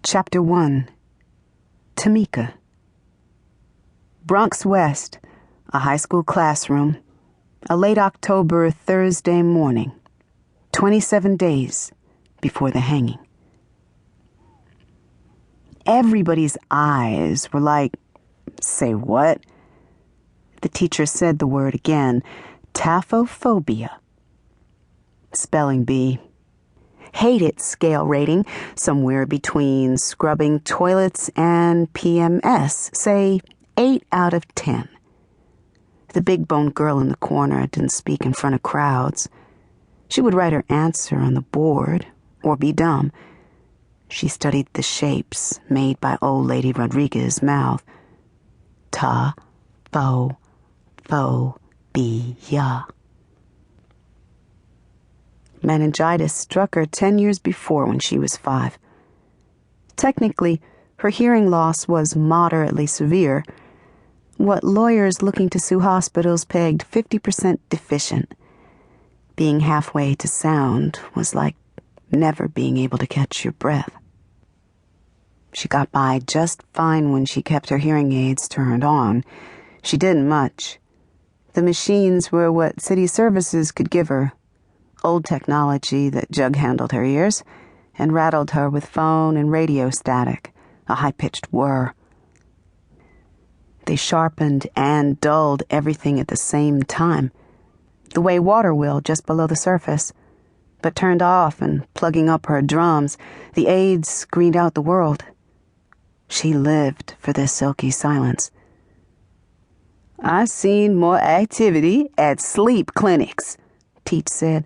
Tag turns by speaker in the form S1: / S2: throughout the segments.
S1: Chapter 1. Tamika. Bronx West, a high school classroom, a late October Thursday morning, 27 days before the hanging. Everybody's eyes were like, say what? The teacher said the word again, taphophobia. Spelling bee. Hate it scale rating, somewhere between scrubbing toilets and PMS, say 8 out of 10. The big-boned girl in the corner didn't speak in front of crowds. She would write her answer on the board, or be dumb. She studied the shapes made by old lady Rodriguez's mouth. Ta-pho-pho-be-ya. Meningitis struck her 10 years before when she was 5. Technically, her hearing loss was moderately severe, what lawyers looking to sue hospitals pegged 50% deficient. Being halfway to sound was like never being able to catch your breath. She got by just fine when she kept her hearing aids turned on. She didn't much. The machines were what city services could give her. Old technology that jug-handled her ears and rattled her with phone and radio static, a high-pitched whir. They sharpened and dulled everything at the same time, the way water will just below the surface. But turned off and plugging up her drums, the aids screened out the world. She lived for this silky silence. "I've seen more activity at sleep clinics," Teach said.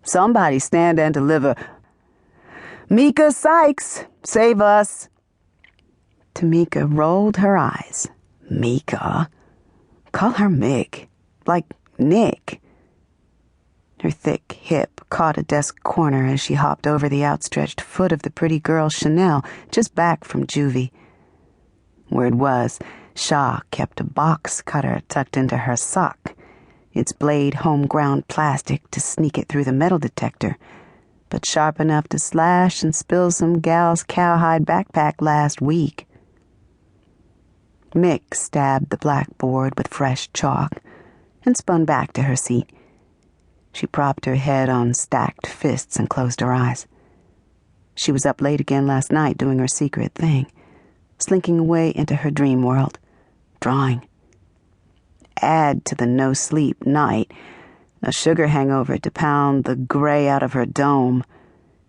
S1: "Somebody stand and deliver. Tamika Sykes, save us." Tamika rolled her eyes. Mika? Call her Mik, like Nick. Her thick hip caught a desk corner as she hopped over the outstretched foot of the pretty girl Chanel, just back from juvie. Word was, Shaw kept a box cutter tucked into her sock, its blade home-ground plastic to sneak it through the metal detector, but sharp enough to slash and spill some gal's cowhide backpack last week. Mik stabbed the blackboard with fresh chalk and spun back to her seat. She propped her head on stacked fists and closed her eyes. She was up late again last night doing her secret thing, slinking away into her dream world, drawing. Add to the no-sleep night, a sugar hangover to pound the gray out of her dome.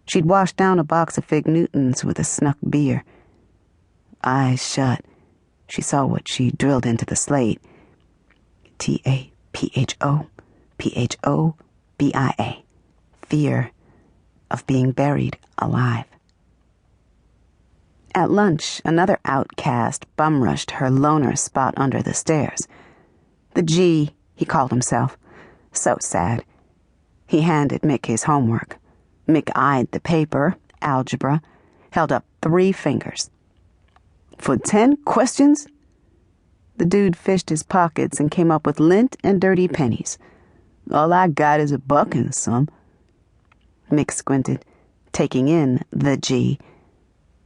S1: She'd washed down a box of Fig Newtons with a snuck beer. Eyes shut, she saw what she drilled into the slate. TAPHOPHOBIA. Fear of being buried alive. At lunch, another outcast bum-rushed her loner spot under the stairs. The G, he called himself. So sad. He handed Mik his homework. Mik eyed the paper, algebra, held up 3 fingers. "For 10 questions?" The dude fished his pockets and came up with lint and dirty pennies. "All I got is $1 and some." Mik squinted, taking in the G.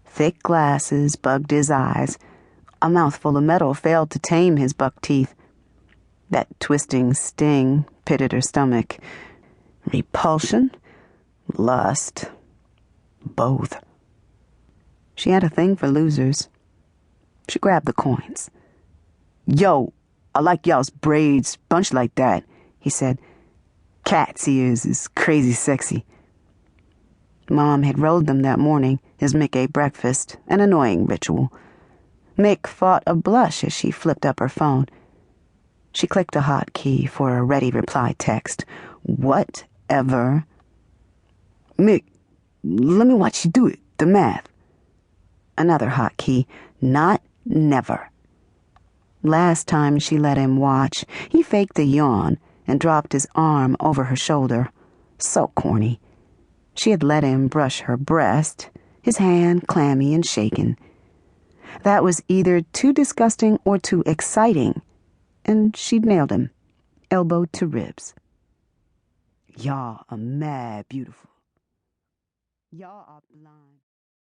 S1: Thick glasses bugged his eyes. A mouthful of metal failed to tame his buck teeth. That twisting sting pitted her stomach. Repulsion? Lust? Both. She had a thing for losers. She grabbed the coins. "Yo, I like y'all's braids bunched like that," he said. "Cat's ears is crazy sexy." Mom had rolled them that morning as Mik ate breakfast, an annoying ritual. Mik fought a blush as she flipped up her phone. She clicked a hotkey for a ready reply text. "Whatever." "Mik, let me watch you do it, the math." Another hotkey. "Not never." Last time she let him watch, he faked a yawn and dropped his arm over her shoulder. So corny. She had let him brush her breast, his hand clammy and shaken. That was either too disgusting or too exciting, and she'd nailed him, elbow to ribs. "Y'all are mad beautiful. Y'all are blind."